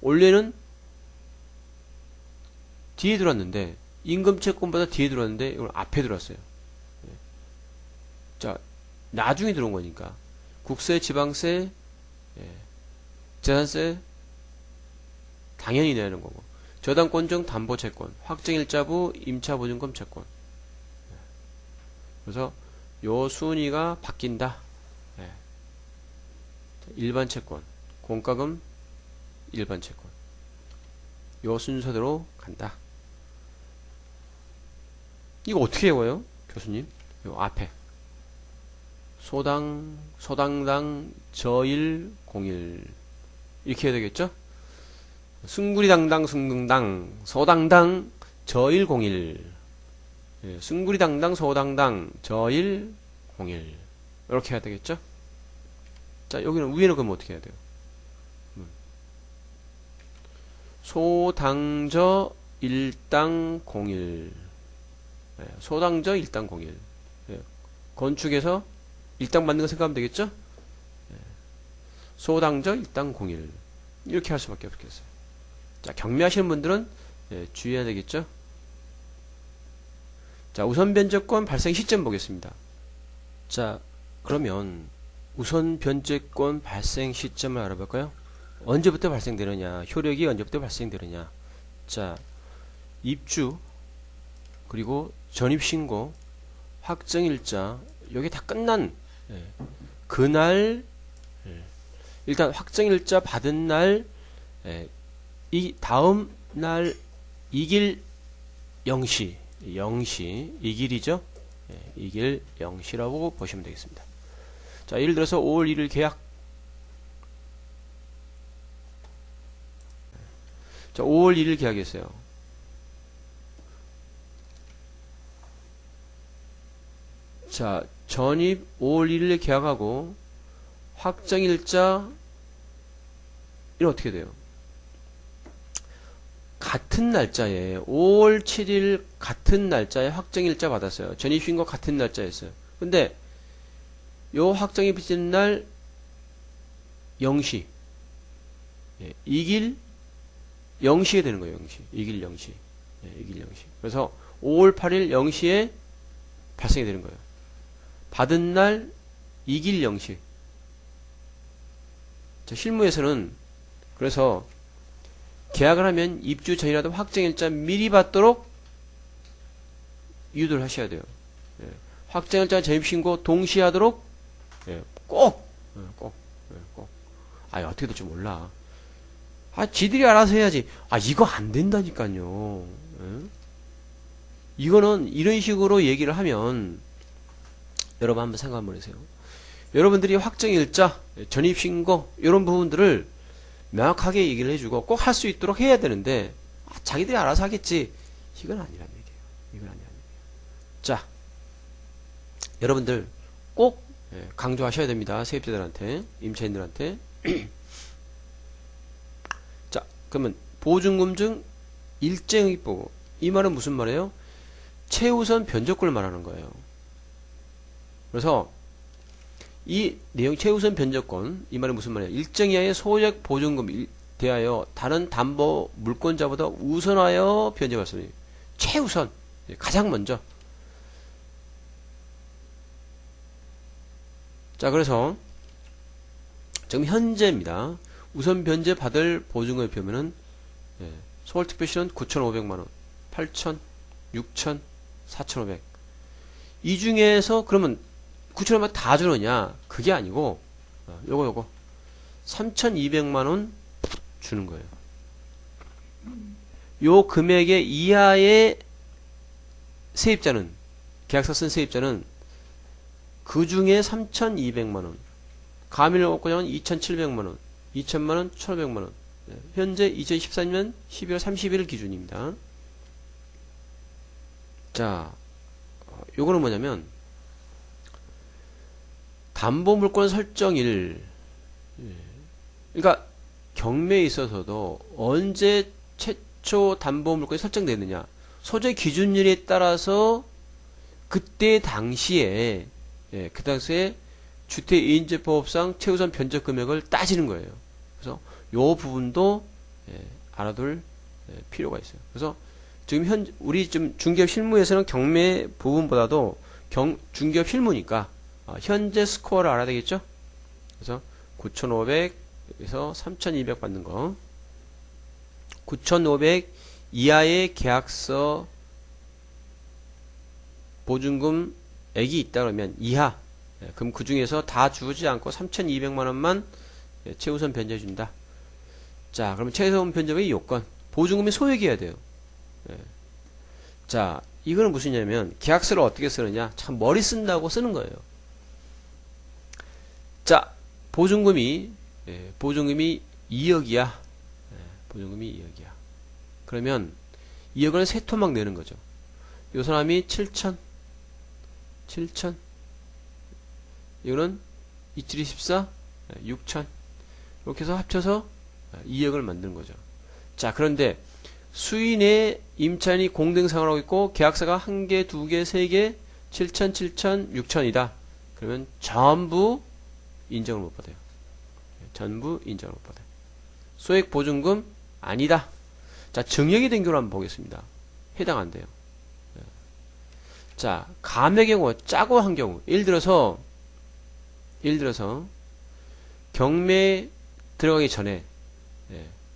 원래는 뒤에 들어왔는데 임금채권보다 뒤에 들어왔는데 이걸 앞에 들어왔어요. 자, 나중에 들어온 거니까 국세, 지방세, 재산세 당연히 내는 거고, 저당권증, 담보채권, 확정일자부, 임차보증금 채권. 그래서 요 순위가 바뀐다. 일반 채권, 공과금, 일반 채권. 요 순서대로 간다. 이거 어떻게 외워요? 교수님? 요 앞에. 소당당, 저일, 공일. 이렇게 해야 되겠죠? 승구리당당, 승등당, 소당당, 저일, 공일. 승구리당당, 소당당, 저일, 공일. 이렇게 해야 되겠죠? 자, 여기는 위에는 그럼 어떻게 해야 돼요? 소당저 일당 공일. 소당저 일당 공일. 건축에서 일당 받는 거 생각하면 되겠죠? 소당저 일당 공일. 이렇게 할 수밖에 없겠어요. 자, 경매하시는 분들은 주의해야 되겠죠? 자, 우선 변제권 발생 시점 보겠습니다. 자, 그러면 우선 변제권 발생 시점을 알아볼까요? 언제부터 발생되느냐, 효력이 언제부터 발생되느냐. 자, 입주, 그리고 전입신고, 확정일자, 여기 다 끝난 그날, 일단 확정일자 받은 날, 이 다음 날 이길 0시, 2길이죠? 이길 0시라고 보시면 되겠습니다. 자, 예를 들어서 5월 1일 계약. 자, 5월 1일 계약했어요. 자, 전입 5월 1일에 계약하고 확정일자 이건 어떻게 돼요? 같은 날짜에 5월 7일 같은 날짜에 확정일자 받았어요. 전입신고 같은 날짜였어요. 근데 요 확정이 빚은 날 0시, 이길 0시에 되는 거예요. 0시. 이길 0시. 이길 0시. 그래서 5월 8일 0시에 발생이 되는 거예요. 받은 날 이길 0시. 자, 실무에서는 그래서 계약을 하면 입주 전이라도 확정일자 미리 받도록 유도를 하셔야 돼요. 확정일자 전입신고 동시에 하도록 꼭. 아, 어떻게 될지 몰라. 아, 지들이 알아서 해야지. 아, 이거 안 된다니까요. 이거는 이런 식으로 얘기를 하면 여러분 한번 생각 한번 해보세요. 여러분들이 확정일자, 전입신고 이런 부분들을 명확하게 얘기를 해주고 꼭 할 수 있도록 해야 되는데, 아, 자기들이 알아서 하겠지. 이건 아니란 얘기예요. 이건 아니란 얘기예요. 자, 여러분들 꼭 강조하셔야 됩니다. 세입자들한테, 임차인들한테. 자, 그러면 보증금 중 일정이익보고, 이 말은 무슨 말이에요? 최우선 변제권을 말하는 거예요. 그래서 이 내용 최우선 변제권, 이 말은 무슨 말이에요? 일정 이하의 소액 보증금 대하여 다른 담보 물권자보다 우선하여 변제 발생이 최우선, 가장 먼저. 자, 그래서 지금 현재입니다. 우선 변제 받을 보증금의 표면은 서울특별시는 9,500만원, 8,000, 6,000, 4,500. 이 중에서 그러면 9,500만 다 주느냐? 그게 아니고 요거 3,200만원 주는 거예요. 요 금액의 이하의 세입자는, 계약서 쓴 세입자는 그 중에 3,200만원, 가밀을 얻고자는 2,700만원, 2,000만원, 1,500만원. 현재 2014년 12월 30일 기준입니다. 자, 요거는 뭐냐면 담보물권 설정일. 그러니까 경매에 있어서도 언제 최초 담보물권이 설정되느냐, 소재 기준일에 따라서 그때 당시에 그 당시에 주택임대법상 최우선 변제 금액을 따지는 거예요. 그래서 요 부분도 알아둘 필요가 있어요. 그래서 지금 우리 좀 중개업 실무에서는 경매 부분보다도 중개업 실무니까 현재 스코어를 알아야 되겠죠? 그래서 9,500에서 3,200 받는 거. 9,500 이하의 계약서 보증금액이 있다 그러면 이하. 그럼 그 중에서 다 주지 않고 3,200만 원만 최우선 변제해 준다. 자, 그러면 최우선 변제의 요건. 보증금이 소액이어야 돼요. 자, 이거는 무슨냐면 계약서를 어떻게 쓰느냐? 참 머리 쓴다고 쓰는 거예요. 자, 보증금이 2억이야. 보증금이 2억이야. 그러면 2억은 세 토막 내는 거죠. 요 사람이 7천. 이거는 27이 14, 6천. 이렇게 해서 합쳐서 2억을 만드는 거죠. 자, 그런데 수인의 임차인이 공등상을 하고 있고 계약서가 1개, 2개, 3개, 7천, 6천이다. 그러면 전부 인정을 못 받아요. 전부 인정을 못 받아요. 소액 보증금 아니다. 자, 증여이 된 경우를 한번 보겠습니다. 해당 안 돼요. 자, 감의 경우, 짜고 한 경우. 예를 들어서 경매 들어가기 전에,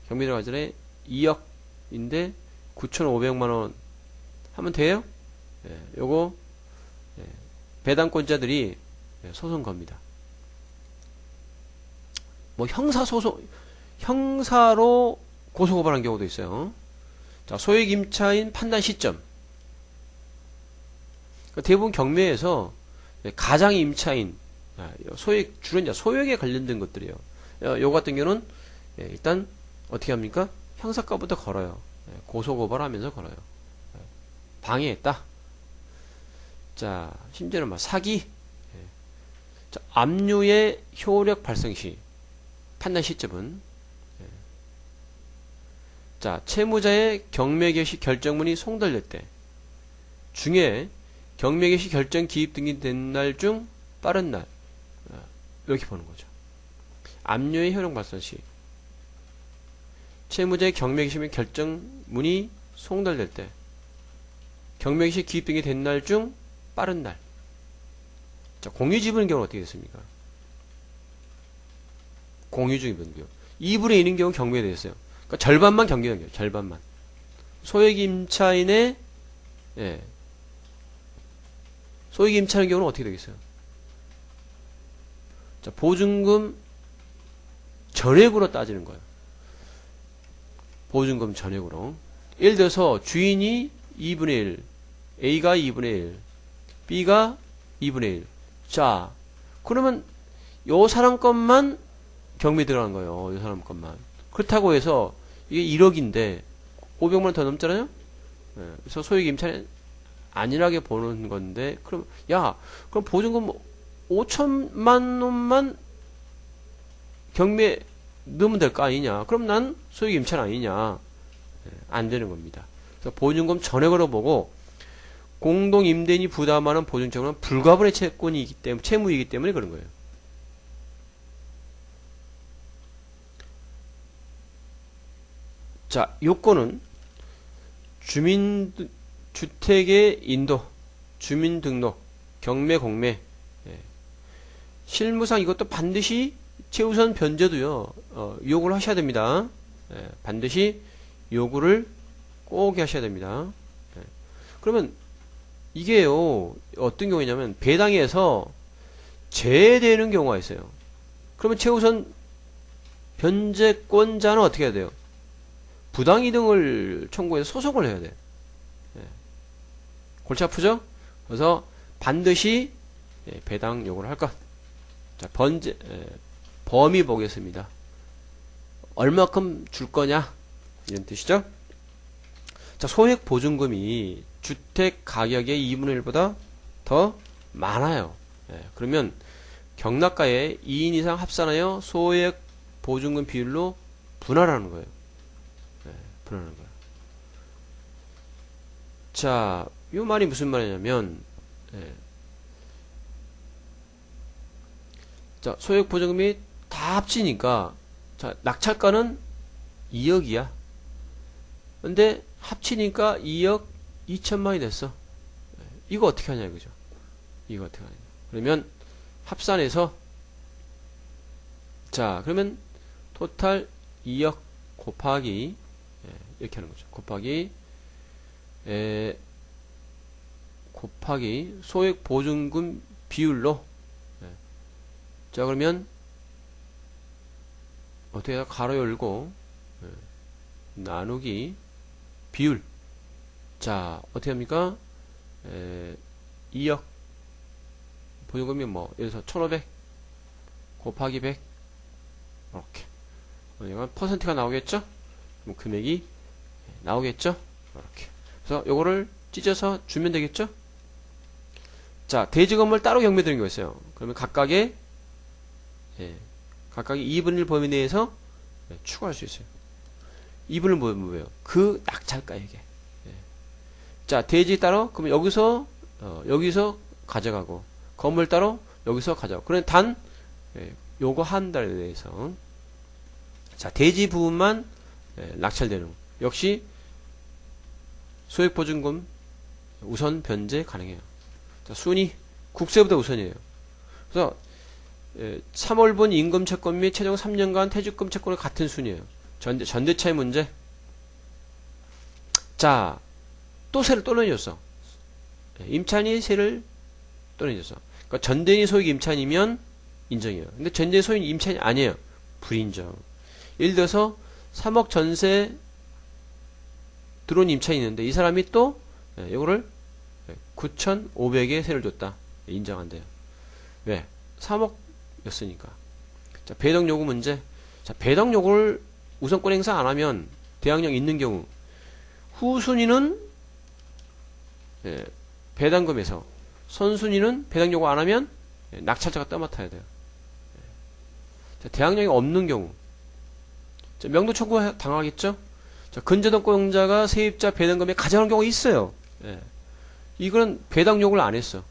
경매 들어가기 전에 2억인데 9,500만 원 하면 돼요? 요거 배당권자들이 소송 겁니다. 뭐 형사로 고소고발한 경우도 있어요. 자, 소액 임차인 판단 시점. 대부분 경매에서 가장 임차인, 주로 이제 소액에 관련된 것들이에요. 요 같은 경우는 일단 어떻게 합니까? 형사과부터 걸어요. 고소고발하면서 걸어요. 방해했다. 자, 심지어는 막 사기. 자, 압류의 효력 발생 시 판단 시점은 자, 채무자의 경매 개시 결정문이 송달될 때 중에 경매 개시 결정 기입 등이 된 날 중 빠른 날 이렇게 보는 거죠. 압류의 효력 발생 시 채무자의 경매 개시 및 결정문이 송달될 때 경매 개시 기입 등이 된 날 중 빠른 날. 자, 공유지분인 경우는 어떻게 됐습니까? 공유지분인 경우 2분의 1인 경우 경매에 있어요. 그러니까 절반만 경계된 거예요. 절반만. 소액 임차인의 소액 임차인 경우는 어떻게 되겠어요? 자, 보증금 전액으로 따지는 거예요. 보증금 전액으로. 예를 들어서 주인이 2분의 1, A가 2분의 1, B가 2분의 1. 자, 그러면 요 사람 것만 경매 들어간 거예요. 요 사람 것만. 그렇다고 해서 이게 1억인데 500만 원 더 넘잖아요? 그래서 소액 임차인 안일하게 보는 건데, 그럼 보증금 5천만 원만 경매 넣으면 될 거 아니냐? 그럼 난 소액 임차인 아니냐? 안 되는 겁니다. 그래서 보증금 전액으로 보고 공동 임대인이 부담하는 보증청은 불가분의 채권이기 때문에 채무이기 때문에 그런 거예요. 자, 요건은 주택의 인도, 주민등록, 경매, 공매. 실무상 이것도 반드시 최우선 변제도요, 요구를 하셔야 됩니다. 반드시 요구를 꼭 하셔야 됩니다. 그러면 이게요, 어떤 경우냐면 배당에서 제외되는 경우가 있어요. 그러면 최우선 변제권자는 어떻게 해야 돼요? 부당이득을 청구해서 소송을 해야 돼. 골치 아프죠? 그래서 반드시 배당 요구를 할 것. 자, 범위 보겠습니다. 얼마큼 줄 거냐? 이런 뜻이죠? 자, 소액 보증금이 주택 가격의 2분의 1보다 더 많아요. 그러면 경락가에 2인 이상 합산하여 소액 보증금 비율로 분할하는 거예요. 분할하는 거예요. 자, 이 말이 무슨 말이냐면, 자, 소액 보증금이 다 합치니까, 자, 낙찰가는 2억이야. 근데 합치니까 2억 2천만이 됐어. 이거 어떻게 하냐 이거죠. 이거 어떻게 하냐. 그러면 합산해서 자 그러면 토탈 2억 곱하기 이렇게 하는 거죠. 곱하기 소액 보증금 비율로 자 그러면 어떻게 해야 가로 열고 나누기 비율 자 어떻게 합니까? 2억 보증금이 뭐 예를 들어서 1500 곱하기 100 이렇게 퍼센트가 나오겠죠? 그럼 금액이 나오겠죠? 이렇게 그래서 요거를 찢어서 주면 되겠죠? 자 대지건물 따로 경매 드린 거 있어요. 그러면 각각의 2분의 1 범위 내에서 추가할 수 있어요. 2분을 뭐예요? 그 낙찰가액에. 자, 대지 따로, 그러면 여기서 가져가고, 건물 따로, 여기서 가져가고. 그럼 요거 한 달에 대해서. 자, 대지 부분만 낙찰되는. 역시, 소액보증금 우선 변제 가능해요. 자, 순위, 국세보다 우선이에요. 그래서, 3월분 임금 채권 및 최종 3년간 퇴직금 채권은 같은 순이에요. 전대차의 문제. 자, 또 세를 또 내줬어. 임차인이 세를 또 내줬어. 그러니까 전대인이 소액 임차인이면 인정이에요. 근데 전대인 소액 임차인이 아니에요. 불인정. 예를 들어서 3억 전세 들어온 임차인이 있는데 이 사람이 또 이거를 9,500에 세를 줬다. 인정한대요. 왜? 3억였으니까. 자, 배당 요구 문제. 자, 배당 요구를 우선권 행사 안 하면 대항력 있는 경우 후순위는 배당금에서 선순위는 배당 요구 안 하면 낙찰자가 떠맡아야 돼요. 자, 대항력이 없는 경우 자, 명도 청구 당하겠죠? 자, 근저당권자가 세입자 배당금에 가져가는 경우가 있어요. 이거는 배당 요구를 안 했어.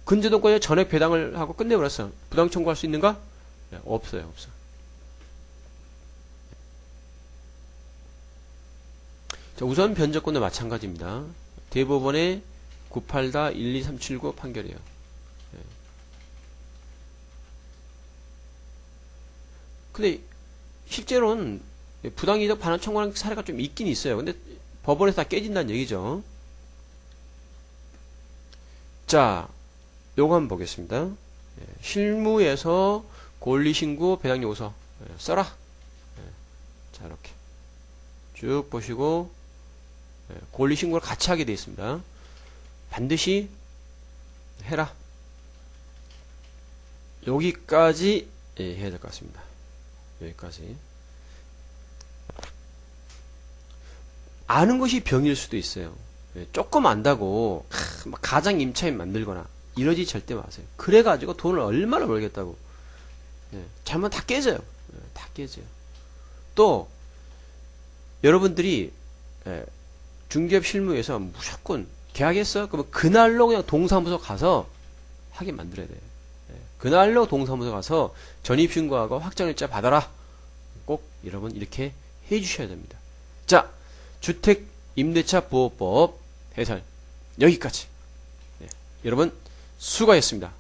근저당권자 전액 배당을 하고 끝내버렸어. 부당 청구할 수 있는가? 없어요. 없어. 자, 우선 변제권도 마찬가지입니다. 대법원의 98-12379 판결이에요. 근데 실제로는 부당이득 반환 청구하는 사례가 좀 있긴 있어요. 근데 법원에서 다 깨진다는 얘기죠. 자, 요거 한번 보겠습니다. 실무에서 권리신고 배당요구서 써라. 자, 이렇게 쭉 보시고 권리신고를 같이 하게 되어 있습니다. 반드시 해라. 여기까지 해야 될 것 같습니다. 여기까지. 아는 것이 병일 수도 있어요. 조금 안다고 가장 임차인 만들거나 이러지 절대 마세요. 그래가지고 돈을 얼마나 벌겠다고. 잘못 다 깨져요. 다 깨져요. 또 여러분들이 중개업 실무에서 무조건 계약했어? 그러면 그날로 그냥 동사무소 가서 하게 만들어야 돼요. 그날로 동사무소 가서 전입신고하고 확정일자 받아라. 꼭 여러분 이렇게 해주셔야 됩니다. 자, 주택임대차 보호법 해설 여기까지. 여러분 수고하셨습니다.